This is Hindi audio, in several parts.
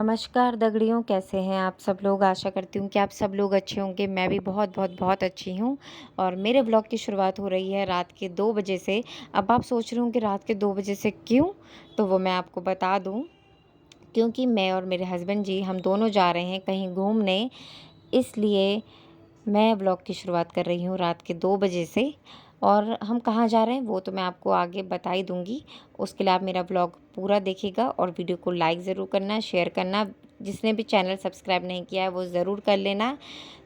नमस्कार दगड़ियों, कैसे हैं आप सब लोग? आशा करती हूँ कि आप सब लोग अच्छे होंगे। मैं भी बहुत बहुत बहुत अच्छी हूँ। और मेरे ब्लॉग की शुरुआत हो रही है रात के 2 बजे से। अब आप सोच रहे होंगे रात के 2 बजे से क्यों? तो वो मैं आपको बता दूँ, क्योंकि मैं और मेरे हस्बैंड जी हम दोनों जा रहे हैं कहीं घूमने। इसलिए मैं ब्लॉग की शुरुआत कर रही हूँ रात के 2 बजे से। और हम कहाँ जा रहे हैं वो तो मैं आपको आगे बता ही दूँगी। उसके लिए आप मेरा ब्लॉग पूरा देखिएगा और वीडियो को लाइक ज़रूर करना, शेयर करना। जिसने भी चैनल सब्सक्राइब नहीं किया है वो ज़रूर कर लेना।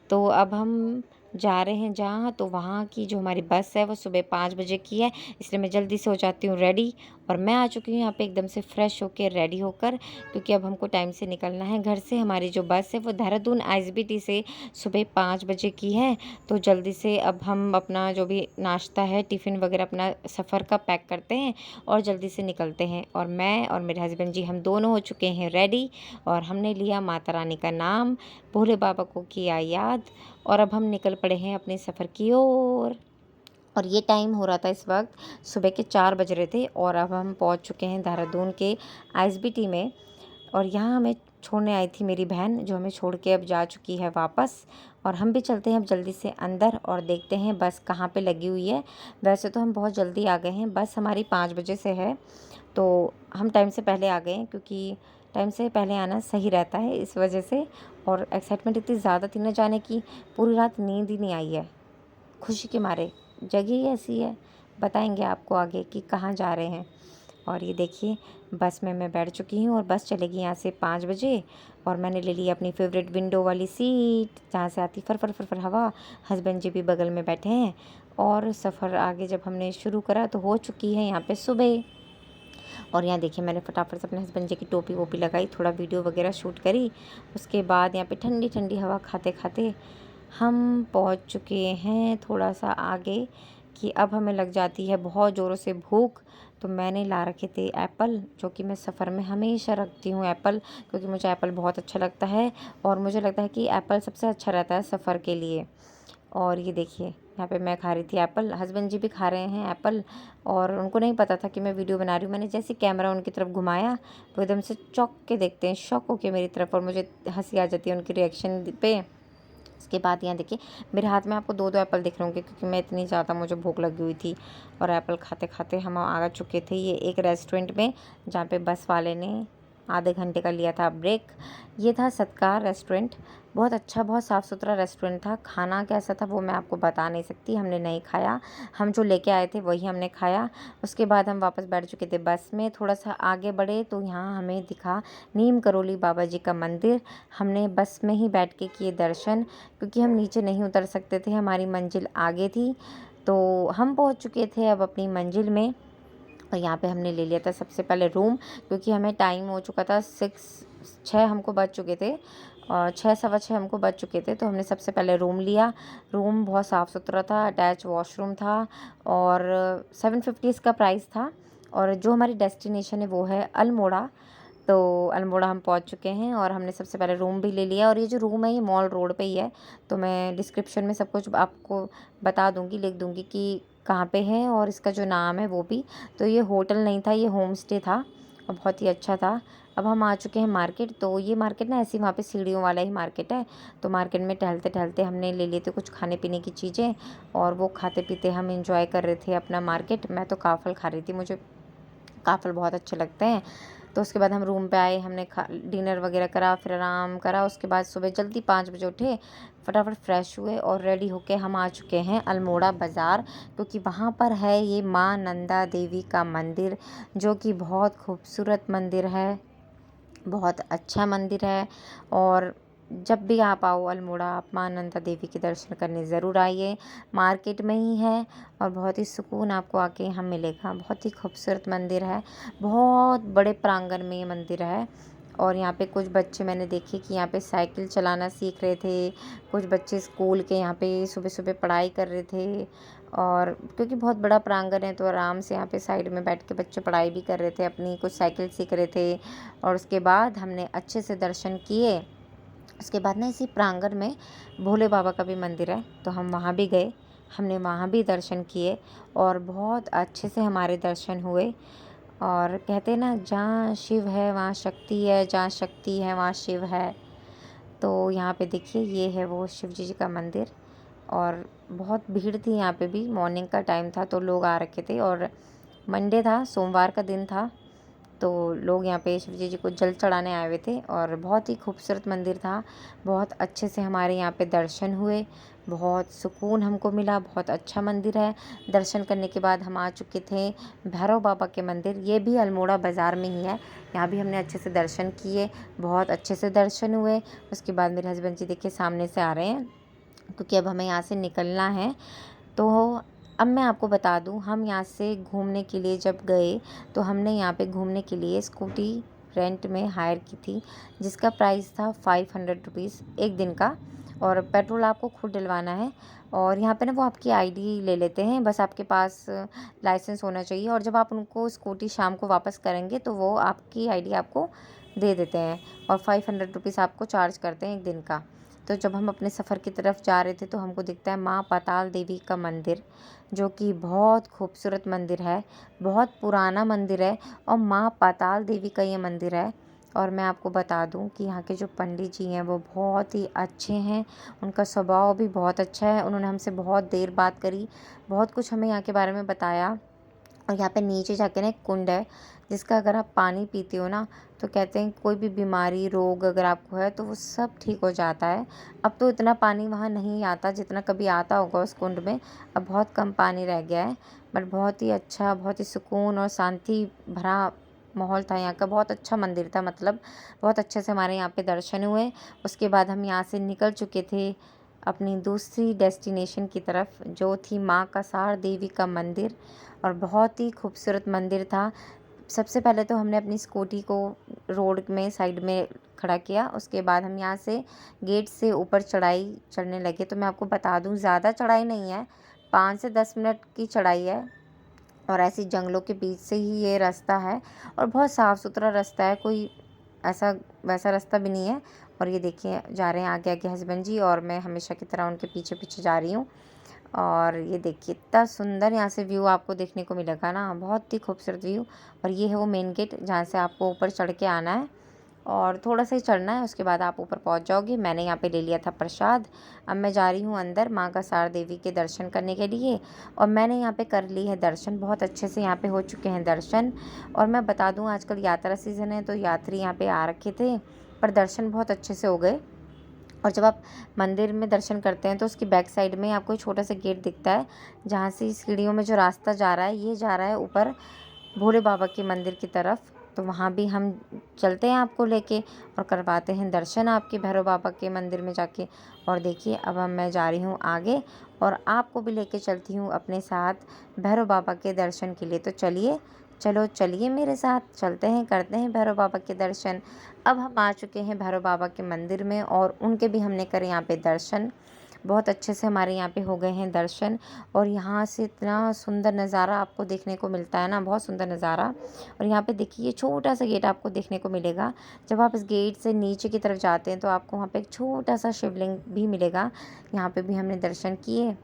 तो अब हम जा रहे हैं जहाँ, तो वहाँ की जो हमारी बस है वो सुबह 5 बजे की है। इसलिए मैं जल्दी से हो जाती हूँ रेडी। और मैं आ चुकी हूँ यहाँ पे एकदम से फ्रेश होकर रेडी होकर, क्योंकि अब हमको टाइम से निकलना है घर से। हमारी जो बस है वो देहरादून आईएसबीटी से सुबह 5 बजे की है। तो जल्दी से अब हम अपना जो भी नाश्ता है, टिफ़िन वगैरह अपना सफ़र का पैक करते हैं और जल्दी से निकलते हैं। और मैं और मेरे हस्बैंड जी हम दोनों हो चुके हैं रेडी। और हमने लिया माता रानी का नाम, भोले बाबा को किया याद, और अब हम निकल पड़े हैं अपने सफ़र की ओर। और ये टाइम हो रहा था इस वक्त सुबह के 4 बज रहे थे। और अब हम पहुंच चुके हैं देहरादून के आईएसबीटी में। और यहाँ हमें छोड़ने आई थी मेरी बहन, जो हमें छोड़ के अब जा चुकी है वापस। और हम भी चलते हैं अब जल्दी से अंदर और देखते हैं बस कहाँ पे लगी हुई है। वैसे तो हम बहुत जल्दी आ गए हैं, बस हमारी 5 बजे से है। तो हम टाइम से पहले आ गए हैं, क्योंकि टाइम से पहले आना सही रहता है इस वजह से। और एक्साइटमेंट इतनी ज़्यादा थी ना जाने की, पूरी रात नींद ही नहीं आई है खुशी के मारे। जगह ही ऐसी है, बताएंगे आपको आगे कि कहाँ जा रहे हैं। और ये देखिए बस में मैं बैठ चुकी हूँ और बस चलेगी यहाँ से 5 बजे। और मैंने ले ली अपनी फेवरेट विंडो वाली सीट, जहाँ से आती फर फर फर फर हवा। हस्बैंड जी भी बगल में बैठे हैं। और सफ़र आगे जब हमने शुरू करा तो हो चुकी है यहाँ पे सुबह। और यहाँ देखिए मैंने फटाफट से अपने हस्बैंड जी की टोपी वोपी लगाई, थोड़ा वीडियो वगैरह शूट करी। उसके बाद यहाँ पे ठंडी ठंडी हवा खाते खाते हम पहुँच चुके हैं थोड़ा सा आगे, कि अब हमें लग जाती है बहुत ज़ोरों से भूख। तो मैंने ला रखे थे एप्पल, जो कि मैं सफ़र में हमेशा रखती हूँ एप्पल, क्योंकि मुझे एप्पल बहुत अच्छा लगता है। और मुझे लगता है कि एप्पल सबसे अच्छा रहता है सफ़र के लिए। और ये देखिए यहाँ पे मैं खा रही थी एप्पल, हस्बैंड जी भी खा रहे हैं एप्पल। और उनको नहीं पता था कि मैं वीडियो बना रही हूँ। मैंने जैसे कैमरा उनकी तरफ घुमाया, वो एकदम से चौंक के देखते हैं, शॉक होके मेरी तरफ। और मुझे हंसी आ जाती है उनकी रिएक्शन पे। उसके बाद यहाँ देखिए मेरे हाथ में आपको दो दो एप्पल दिख रहे होंगे, क्योंकि मैं इतनी ज़्यादा मुझे भूख लगी हुई थी। और एप्पल खाते खाते हम आ चुके थे ये एक रेस्टोरेंट में, जहाँ पे बस वाले ने आधे घंटे का लिया था ब्रेक। ये था सत्कार रेस्टोरेंट। बहुत अच्छा, बहुत साफ़ सुथरा रेस्टोरेंट था। खाना कैसा था वो मैं आपको बता नहीं सकती, हमने नहीं खाया। हम जो लेके आए थे वही हमने खाया। उसके बाद हम वापस बैठ चुके थे बस में। थोड़ा सा आगे बढ़े तो यहाँ हमें दिखा नीम करोली बाबा जी का मंदिर। हमने बस में ही बैठ के किए दर्शन, क्योंकि हम नीचे नहीं उतर सकते थे, हमारी मंजिल आगे थी। तो हम पहुँच चुके थे अब अपनी मंजिल में। और यहाँ पे हमने ले लिया था सबसे पहले रूम, क्योंकि हमें टाइम हो चुका था 6 हमको बज चुके थे। और 6 सवा 6 हमको बज चुके थे। तो हमने सबसे पहले रूम लिया। रूम बहुत साफ़ सुथरा था, अटैच वॉशरूम था। और 750 इसका प्राइस था। और जो हमारी डेस्टिनेशन है वो है अल्मोड़ा। तो अल्मोड़ा हम पहुंच चुके हैं और हमने सबसे पहले रूम भी ले लिया। और ये जो रूम है ये मॉल रोड पे ही है। तो मैं डिस्क्रिप्शन में सब कुछ आपको बता दूंगी, लिख दूंगी कि कहाँ पे है और इसका जो नाम है वो भी। तो ये होटल नहीं था, ये होम स्टे था और बहुत ही अच्छा था। अब हम आ चुके हैं मार्केट। तो ये मार्केट ना ऐसी वहाँ पे सीढ़ियों वाला ही मार्केट है। तो मार्केट में टहलते टहलते हमने ले लिए थे कुछ खाने पीने की चीज़ें, और वो खाते पीते हम इंजॉय कर रहे थे अपना मार्केट। मैं तो काफ़ल खा रही थी, मुझे काफ़ल बहुत अच्छे लगते हैं। तो उसके बाद हम रूम पे आए, हमने डिनर वगैरह करा, फिर आराम करा। उसके बाद सुबह जल्दी 5 बजे उठे, फटाफट फ्रेश हुए और रेडी होके हम आ चुके हैं अल्मोड़ा बाज़ार, क्योंकि वहाँ पर है ये माँ नंदा देवी का मंदिर, जो कि बहुत खूबसूरत मंदिर है, बहुत अच्छा मंदिर है। और जब भी आप आओ अल्मोड़ा, आप माँ नंदा देवी के दर्शन करने ज़रूर आइए। मार्केट में ही है और बहुत ही सुकून आपको आके यहाँ मिलेगा। बहुत ही खूबसूरत मंदिर है, बहुत बड़े प्रांगण में ये मंदिर है। और यहाँ पे कुछ बच्चे मैंने देखे कि यहाँ पे साइकिल चलाना सीख रहे थे। कुछ बच्चे स्कूल के यहाँ पे सुबह सुबह पढ़ाई कर रहे थे। और क्योंकि बहुत बड़ा प्रांगण है तो आराम से यहाँ पे साइड में बैठ के बच्चे पढ़ाई भी कर रहे थे अपनी, कुछ साइकिल सीख रहे थे। और उसके बाद हमने अच्छे से दर्शन किए। उसके बाद ना इसी प्रांगण में भोले बाबा का भी मंदिर है, तो हम वहाँ भी गए, हमने वहाँ भी दर्शन किए और बहुत अच्छे से हमारे दर्शन हुए। और कहते हैं ना, जहाँ शिव है वहाँ शक्ति है, जहाँ शक्ति है वहाँ शिव है। तो यहाँ पे देखिए, ये है वो शिव जी का मंदिर। और बहुत भीड़ थी यहाँ पे भी, मॉर्निंग का टाइम था तो लोग आ रखे थे, और मंडे था, सोमवार का दिन था, तो लोग यहाँ पे शिव जी को जल चढ़ाने आए हुए थे। और बहुत ही खूबसूरत मंदिर था, बहुत अच्छे से हमारे यहाँ पे दर्शन हुए, बहुत सुकून हमको मिला, बहुत अच्छा मंदिर है। दर्शन करने के बाद हम आ चुके थे भैरव बाबा के मंदिर, ये भी अल्मोड़ा बाज़ार में ही है। यहाँ भी हमने अच्छे से दर्शन किए, बहुत अच्छे से दर्शन हुए। उसके बाद मेरे हस्बैंड जी देखिए सामने से आ रहे हैं, क्योंकि अब हमें यहाँ से निकलना है। तो अब मैं आपको बता दूँ, हम यहाँ से घूमने के लिए जब गए तो हमने यहाँ पे घूमने के लिए स्कूटी रेंट में हायर की थी, जिसका प्राइस था 500 रुपीज़ एक दिन का, और पेट्रोल आपको खुद डलवाना है। और यहाँ पे ना वो आपकी आईडी ले लेते हैं, बस आपके पास लाइसेंस होना चाहिए, और जब आप उनको स्कूटी शाम को वापस करेंगे तो वो आपकी आईडी आपको दे देते हैं, और 500 रुपीज़ आपको चार्ज करते हैं एक दिन का। तो जब हम अपने सफ़र की तरफ जा रहे थे तो हमको दिखता है माँ पाताल देवी का मंदिर, जो कि बहुत खूबसूरत मंदिर है, बहुत पुराना मंदिर है, और माँ पाताल देवी का ये मंदिर है। और मैं आपको बता दूं कि यहाँ के जो पंडित जी हैं वो बहुत ही अच्छे हैं, उनका स्वभाव भी बहुत अच्छा है। उन्होंने हमसे बहुत देर बात करी, बहुत कुछ हमें यहाँ के बारे में बताया। और यहाँ पे नीचे जाके ना एक कुंड है, जिसका अगर आप पानी पीते हो ना, तो कहते हैं कोई भी बीमारी रोग अगर आपको है तो वो सब ठीक हो जाता है। अब तो इतना पानी वहाँ नहीं आता जितना कभी आता होगा उस कुंड में, अब बहुत कम पानी रह गया है। बट बहुत ही अच्छा, बहुत ही सुकून और शांति भरा माहौल था यहाँ का, बहुत अच्छा मंदिर था, मतलब बहुत अच्छे से हमारे यहाँ पे दर्शन हुए। उसके बाद हम यहाँ से निकल चुके थे अपनी दूसरी डेस्टिनेशन की तरफ, जो थी माँ कासार देवी का मंदिर, और बहुत ही खूबसूरत मंदिर था। सबसे पहले तो हमने अपनी स्कूटी को रोड में साइड में खड़ा किया, उसके बाद हम यहाँ से गेट से ऊपर चढ़ाई चढ़ने लगे। तो मैं आपको बता दूँ, ज़्यादा चढ़ाई नहीं है, 5 से 10 मिनट की चढ़ाई है, और ऐसी जंगलों के बीच से ही ये रास्ता है, और बहुत साफ़ सुथरा रास्ता है, कोई ऐसा वैसा रास्ता भी नहीं है। और ये देखिए जा रहे हैं आगे आगे हस्बैंड जी, और मैं हमेशा की तरह उनके पीछे पीछे जा रही हूँ। और ये देखिए इतना सुंदर यहाँ से व्यू आपको देखने को मिलेगा ना, बहुत ही खूबसूरत व्यू। और ये है वो मेन गेट जहाँ से आपको ऊपर चढ़ के आना है, और थोड़ा सा ही चढ़ना है, उसके बाद आप ऊपर पहुँच जाओगे। मैंने यहाँ पे ले लिया था प्रसाद। अब मैं जा रही हूँ अंदर माँ कासार देवी के दर्शन करने के लिए, और मैंने यहाँ पे कर ली है दर्शन, बहुत अच्छे से यहाँ पे हो चुके हैं दर्शन। और मैं बता दूँ, आजकल यात्रा सीज़न है तो यात्री यहाँ पे आ रखे थे, पर दर्शन बहुत अच्छे से हो गए। और जब आप मंदिर में दर्शन करते हैं तो उसकी बैक साइड में आपको एक छोटा सा गेट दिखता है, जहाँ से सीढ़ियों में जो रास्ता जा रहा है, ये जा रहा है ऊपर भोले बाबा के मंदिर की तरफ। तो वहाँ भी हम चलते हैं आपको लेके, और करवाते हैं दर्शन आपके भैरव बाबा के मंदिर में जाके। और देखिए अब मैं जा रही हूँ आगे, और आपको भी लेके चलती हूँ अपने साथ भैरव बाबा के दर्शन के लिए। तो चलिए, चलो चलिए मेरे साथ, चलते हैं, करते हैं भैरव बाबा के दर्शन। अब हम आ चुके हैं भैरव बाबा के मंदिर में, और उनके भी हमने करे यहाँ पे दर्शन, बहुत अच्छे से हमारे यहाँ पे हो गए हैं दर्शन। और यहाँ से इतना सुंदर नज़ारा आपको देखने को मिलता है ना, बहुत सुंदर नज़ारा। और यहाँ पे देखिए छोटा सा गेट आपको देखने को मिलेगा, जब आप इस गेट से नीचे की तरफ जाते हैं तो आपको वहाँ पे एक छोटा सा शिवलिंग भी मिलेगा। यहाँ पे भी हमने दर्शन किए,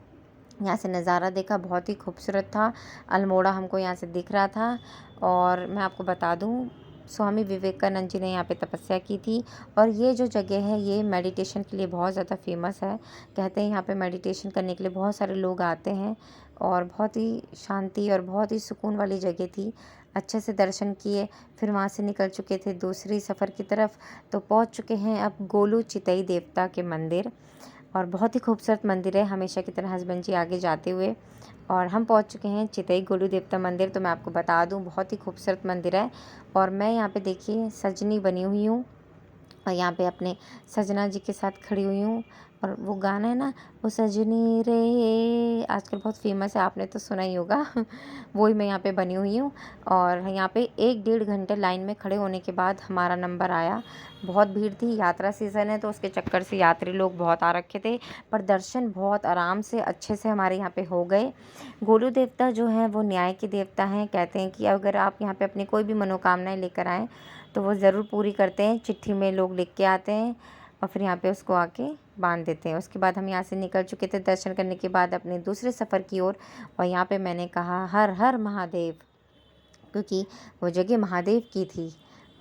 यहाँ से नज़ारा देखा, बहुत ही खूबसूरत था। अल्मोड़ा हमको यहाँ से दिख रहा था। और मैं आपको बता दूँ, स्वामी विवेकानंद जी ने यहाँ पे तपस्या की थी, और ये जो जगह है ये मेडिटेशन के लिए बहुत ज़्यादा फेमस है। कहते हैं यहाँ पे मेडिटेशन करने के लिए बहुत सारे लोग आते हैं, और बहुत ही शांति और बहुत ही सुकून वाली जगह थी। अच्छे से दर्शन किए, फिर वहाँ से निकल चुके थे दूसरी सफ़र की तरफ। तो पहुँच चुके हैं अब गोलू चितई देवता के मंदिर, और बहुत ही खूबसूरत मंदिर है, हमेशा की तरह हस्बैंड जी आगे जाते हुए। और हम पहुंच चुके हैं चितई गोलू देवता मंदिर। तो मैं आपको बता दूं, बहुत ही खूबसूरत मंदिर है। और मैं यहाँ पे देखिए सजनी बनी हुई हूँ, और यहाँ पे अपने सजना जी के साथ खड़ी हुई हूँ। और वो गाना है ना, वो सजनी रे, आजकल बहुत फेमस है, आपने तो सुना ही होगा वही मैं यहाँ पे बनी हुई हूँ। और यहाँ पे 1-1.5 घंटे लाइन में खड़े होने के बाद हमारा नंबर आया। बहुत भीड़ थी, यात्रा सीज़न है तो उसके चक्कर से यात्री लोग बहुत आ रखे थे, पर दर्शन बहुत आराम से अच्छे से हमारे यहाँ पे हो गए। गोलू देवता जो हैं वो न्याय के देवता हैं। कहते हैं कि अगर आप यहाँ पे अपनी कोई भी मनोकामनाएं लेकर आएँ तो वो ज़रूर पूरी करते हैं। चिट्ठी में लोग लिख के आते हैं, और फिर यहाँ पे उसको आके बांध देते हैं। उसके बाद हम यहाँ से निकल चुके थे दर्शन करने के बाद अपने दूसरे सफ़र की ओर, और यहाँ पे मैंने कहा हर हर महादेव। क्योंकि वो जगह महादेव की थी।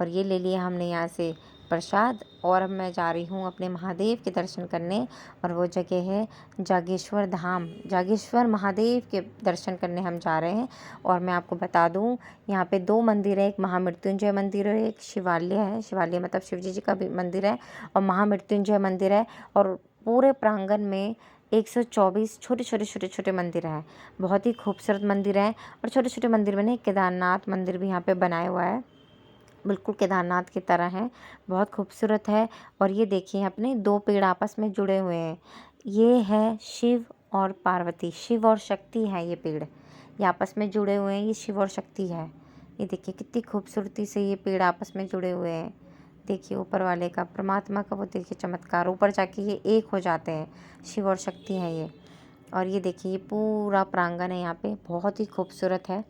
और ये ले लिया हमने यहाँ से प्रसाद, और अब मैं जा रही हूँ अपने महादेव के दर्शन करने। और वो जगह है जागेश्वर धाम, जागेश्वर महादेव के दर्शन करने हम जा रहे हैं। और मैं आपको बता दूँ, यहाँ पे 2 मंदिर है, एक महामृत्युंजय मंदिर है, एक शिवालय है। शिवालय मतलब शिव जी का भी मंदिर है, और महामृत्युंजय मंदिर है। और पूरे प्रांगण में 124 छोटे मंदिर हैं। बहुत ही खूबसूरत मंदिर हैं। और छोटे मंदिर में ना एक केदारनाथ मंदिर भी यहाँ पे बनाया हुआ है, बिल्कुल केदारनाथ की तरह है, बहुत खूबसूरत है। और ये देखिए अपने 2 पेड़ आपस में जुड़े हुए हैं, ये है शिव और पार्वती, शिव और शक्ति है ये पेड़, ये आपस में जुड़े हुए हैं, ये शिव और शक्ति है। ये देखिए कितनी खूबसूरती से ये पेड़ आपस में जुड़े हुए हैं। देखिए ऊपर वाले का, परमात्मा का, वो देखिए चमत्कार, ऊपर जाके ये एक हो जाते हैं, शिव और शक्ति है ये। और ये देखिए ये पूरा प्रांगण है यहाँ पे, बहुत ही खूबसूरत है।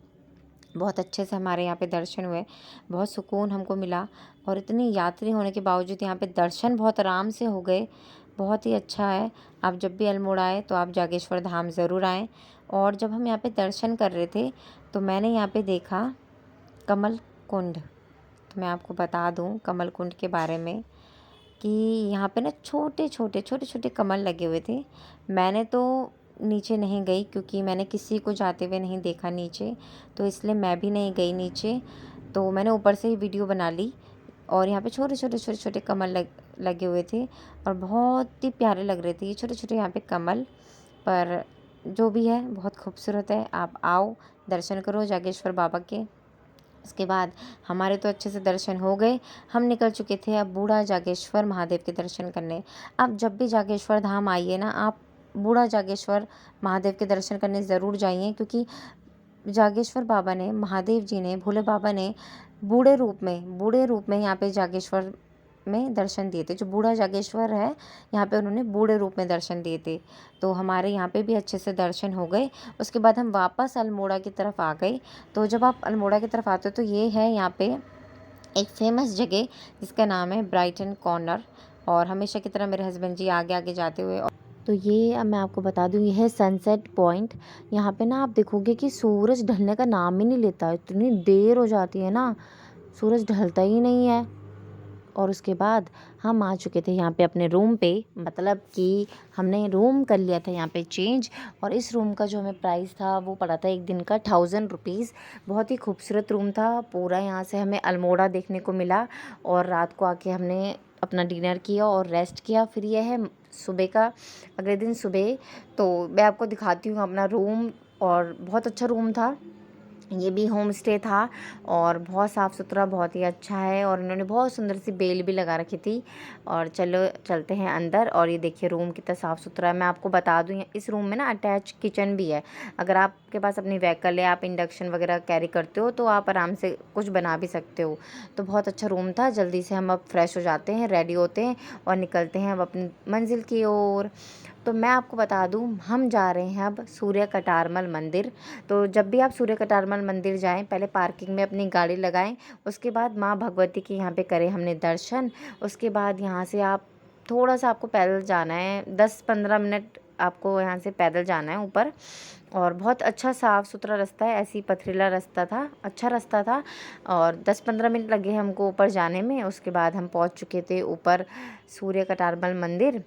बहुत अच्छे से हमारे यहाँ पे दर्शन हुए, बहुत सुकून हमको मिला। और इतनी यात्री होने के बावजूद यहाँ पे दर्शन बहुत आराम से हो गए, बहुत ही अच्छा है। आप जब भी अल्मोड़ा आए तो आप जागेश्वर धाम ज़रूर आएँ। और जब हम यहाँ पे दर्शन कर रहे थे तो मैंने यहाँ पे देखा कमल कुंड। तो मैं आपको बता दूँ कमल कुंड के बारे में कि यहाँ पे ना छोटे छोटे कमल लगे हुए थे। मैंने तो नीचे नहीं गई, क्योंकि मैंने किसी को जाते हुए नहीं देखा नीचे, तो इसलिए मैं भी नहीं गई नीचे। तो मैंने ऊपर से ही वीडियो बना ली। और यहाँ पे छोटे कमल लगे हुए थे, और बहुत ही प्यारे लग रहे थे ये छोटे यहाँ पे कमल। पर जो भी है बहुत खूबसूरत है। आप आओ, दर्शन करो जागेश्वर बाबा के। उसके बाद हमारे तो अच्छे से दर्शन हो गए, हम निकल चुके थे अब बूढ़ा जागेश्वर महादेव के दर्शन करने। आप जब भी जागेश्वर धाम आइए ना, आप बूढ़ा जागेश्वर महादेव के दर्शन करने ज़रूर जाइए, क्योंकि जागेश्वर बाबा ने, महादेव जी ने, भोले बाबा ने बूढ़े रूप में यहाँ पे जागेश्वर में दर्शन दिए थे। जो बूढ़ा जागेश्वर है यहाँ पे उन्होंने बूढ़े रूप में दर्शन दिए थे। तो हमारे यहाँ पे भी अच्छे से दर्शन हो गए। उसके बाद हम वापस अल्मोड़ा की तरफ आ गए। तो जब आप अल्मोड़ा की तरफ आते हो तो ये है यहाँ पे एक फेमस जगह जिसका नाम है ब्राइटन कॉर्नर। और हमेशा की तरह मेरे हस्बैंड जी आगे आगे जाते हुए, तो ये अब मैं आपको बता दूँ, ये है सनसेट पॉइंट। यहाँ पे ना आप देखोगे कि सूरज ढलने का नाम ही नहीं लेता, इतनी देर हो जाती है ना, सूरज ढलता ही नहीं है। और उसके बाद हम आ चुके थे यहाँ पे अपने रूम पे, मतलब कि हमने रूम कर लिया था यहाँ पे चेंज। और इस रूम का जो हमें प्राइस था वो पड़ा था एक दिन का 1000 रुपीज़। बहुत ही खूबसूरत रूम था पूरा। यहाँ से हमें अल्मोड़ा देखने को मिला, और रात को आके हमने अपना डिनर किया और रेस्ट किया। फिर यह है सुबह का, अगले दिन सुबह। तो मैं आपको दिखाती हूँ अपना रूम, और बहुत अच्छा रूम था। ये भी होम स्टे था, और बहुत साफ़ सुथरा, बहुत ही अच्छा है। और इन्होंने बहुत सुंदर सी बेल भी लगा रखी थी। और चलो चलते हैं अंदर। और ये देखिए रूम कितना साफ़ सुथरा है। मैं आपको बता दूँ, इस रूम में ना अटैच किचन भी है। अगर आपके पास अपनी व्हीकल है, आप इंडक्शन वगैरह कैरी करते हो, तो आप आराम से कुछ बना भी सकते हो। तो बहुत अच्छा रूम था। जल्दी से हम अब फ्रेश हो जाते हैं, रेडी होते हैं और निकलते हैं अब अपनी मंजिल की ओर। तो मैं आपको बता दूं, हम जा रहे हैं अब सूर्य कटारमल मंदिर। तो जब भी आप सूर्य कटारमल मंदिर जाएं, पहले पार्किंग में अपनी गाड़ी लगाएं। उसके बाद माँ भगवती के यहाँ पे करें हमने दर्शन। उसके बाद यहाँ से आप थोड़ा सा, आपको पैदल जाना है, 10-15 मिनट आपको यहाँ से पैदल जाना है ऊपर। और बहुत अच्छा साफ़ सुथरा रास्ता है, ऐसी पथरीला रास्ता था, अच्छा रास्ता था। और 10-15 मिनट लगे हमको ऊपर जाने में। उसके बाद हम पहुँच चुके थे ऊपर सूर्य कटारमल मंदिर।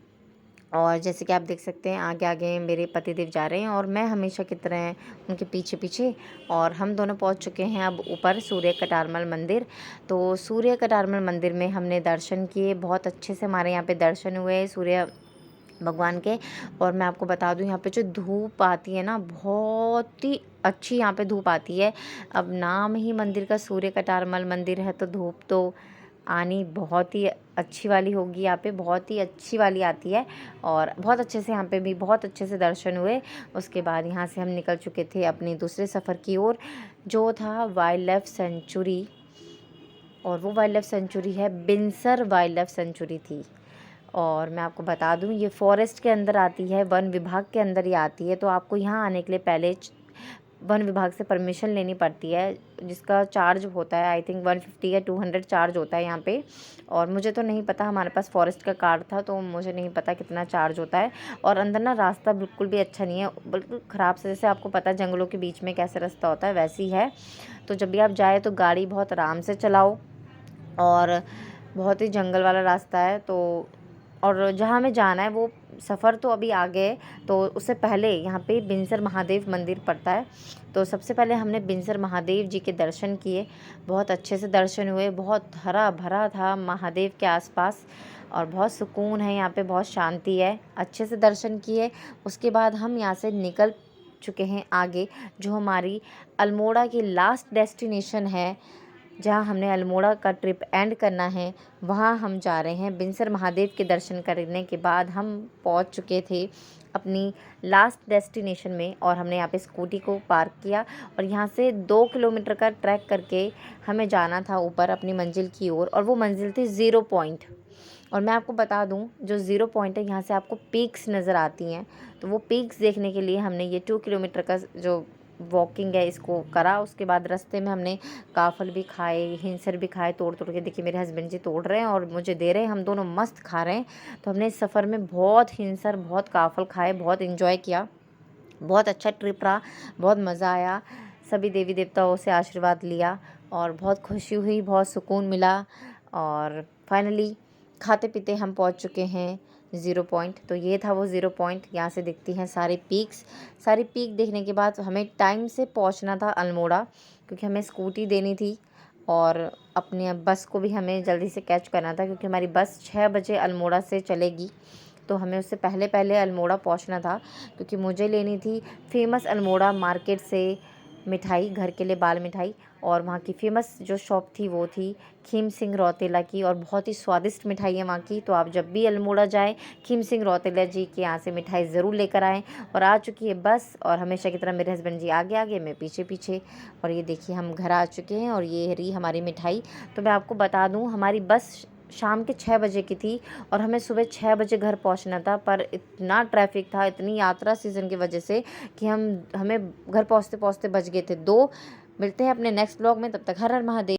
और जैसे कि आप देख सकते हैं आगे आगे मेरे पतिदेव जा रहे हैं, और मैं हमेशा की तरह उनके पीछे पीछे। और हम दोनों पहुंच चुके हैं अब ऊपर सूर्य कटारमल मंदिर। तो सूर्य कटारमल मंदिर में हमने दर्शन किए, बहुत अच्छे से हमारे यहाँ पे दर्शन हुए सूर्य भगवान के। और मैं आपको बता दूं, यहाँ पे जो धूप आती है ना, बहुत ही अच्छी यहाँ पे धूप आती है। अब नाम ही मंदिर का सूर्य कटारमल मंदिर है, तो धूप तो आनी बहुत ही अच्छी वाली होगी। यहाँ पे बहुत ही अच्छी वाली आती है। और बहुत अच्छे से यहाँ पे भी बहुत अच्छे से दर्शन हुए। उसके बाद यहाँ से हम निकल चुके थे अपने दूसरे सफ़र की ओर, जो था वाइल्ड लाइफ सेंचुरी। और वो वाइल्ड लाइफ सेंचुरी है बिनसर वाइल्ड लाइफ सेंचुरी थी। और मैं आपको बता दूं, ये फॉरेस्ट के अंदर आती है, वन विभाग के अंदर ही आती है। तो आपको यहाँ आने के लिए पहले वन विभाग से परमिशन लेनी पड़ती है, जिसका चार्ज होता है आई थिंक 150 या 200 चार्ज होता है यहाँ पे। और मुझे तो नहीं पता, हमारे पास फॉरेस्ट का कार्ड था तो मुझे नहीं पता कितना चार्ज होता है। और अंदर ना रास्ता बिल्कुल भी अच्छा नहीं है, बिल्कुल ख़राब से, जैसे आपको पता है जंगलों के बीच में कैसे रास्ता होता है वैसे ही है। तो जब भी आप जाए तो गाड़ी बहुत आराम से चलाओ, और बहुत ही जंगल वाला रास्ता है। तो और जहाँ हमें जाना है वो सफ़र तो अभी आगे है, तो उससे पहले यहाँ पे बिनसर महादेव मंदिर पड़ता है। तो सबसे पहले हमने बिनसर महादेव जी के दर्शन किए, बहुत अच्छे से दर्शन हुए, बहुत हरा भरा था महादेव के आसपास, और बहुत सुकून है यहाँ पे, बहुत शांति है, अच्छे से दर्शन किए। उसके बाद हम यहाँ से निकल चुके हैं आगे, जो हमारी अल्मोड़ा की लास्ट डेस्टिनेशन है, जहाँ हमने अल्मोड़ा का ट्रिप एंड करना है, वहाँ हम जा रहे हैं। बिनसर महादेव के दर्शन करने के बाद हम पहुँच चुके थे अपनी लास्ट डेस्टिनेशन में, और हमने यहाँ पे स्कूटी को पार्क किया, और यहाँ से 2 किलोमीटर का ट्रैक करके हमें जाना था ऊपर अपनी मंजिल की ओर, और वो मंजिल थी ज़ीरो पॉइंट। और मैं आपको बता दूं, जो ज़ीरो पॉइंट है यहाँ से आपको पीक्स नज़र आती हैं, तो वो पीक्स देखने के लिए हमने ये 2 किलोमीटर का जो वॉकिंग है इसको करा। उसके बाद रास्ते में हमने काफल भी खाए, हिंसर भी खाए, तोड़ तोड़ के, देखिए मेरे हस्बैंड जी तोड़ रहे हैं और मुझे दे रहे हैं, हम दोनों मस्त खा रहे हैं। तो हमने इस सफ़र में बहुत हिंसर, बहुत काफल खाए, बहुत इन्जॉय किया, बहुत अच्छा ट्रिप रहा, बहुत मज़ा आया। सभी देवी देवताओं से आशीर्वाद लिया और बहुत खुशी हुई, बहुत सुकून मिला। और फाइनली खाते पीते हम पहुंच चुके हैं ज़ीरो पॉइंट। तो ये था वो ज़ीरो पॉइंट, यहाँ से दिखती हैं सारी पीक्स। सारी पीक देखने के बाद हमें टाइम से पहुंचना था अल्मोड़ा, क्योंकि हमें स्कूटी देनी थी, और अपनी बस को भी हमें जल्दी से कैच करना था, क्योंकि हमारी बस 6 बजे अल्मोड़ा से चलेगी। तो हमें उससे पहले पहले अल्मोड़ा पहुंचना था, क्योंकि मुझे लेनी थी फेमस अल्मोड़ा मार्केट से मिठाई, घर के लिए बाल मिठाई। और वहाँ की फ़ेमस जो शॉप थी वो थी खीम सिंह रौतेला की, और बहुत ही स्वादिष्ट मिठाई है वहाँ की। तो आप जब भी अल्मोड़ा जाएँ, खीम सिंह रौतेला जी के यहाँ से मिठाई ज़रूर लेकर आएँ। और आ चुकी है बस, और हमेशा की तरह मेरे हस्बैंड जी आगे आगे, मैं पीछे पीछे। और ये देखिए हम घर आ चुके हैं, और ये रही हमारी मिठाई। तो मैं आपको बता दूँ, हमारी बस शाम के 6 बजे की थी, और हमें सुबह 6 बजे घर पहुंचना था, पर इतना ट्रैफिक था, इतनी यात्रा सीज़न की वजह से, कि हमें घर पहुंचते पहुंचते बज गए थे 2। मिलते हैं अपने नेक्स्ट ब्लॉग में, तब तक हर हर महादेव।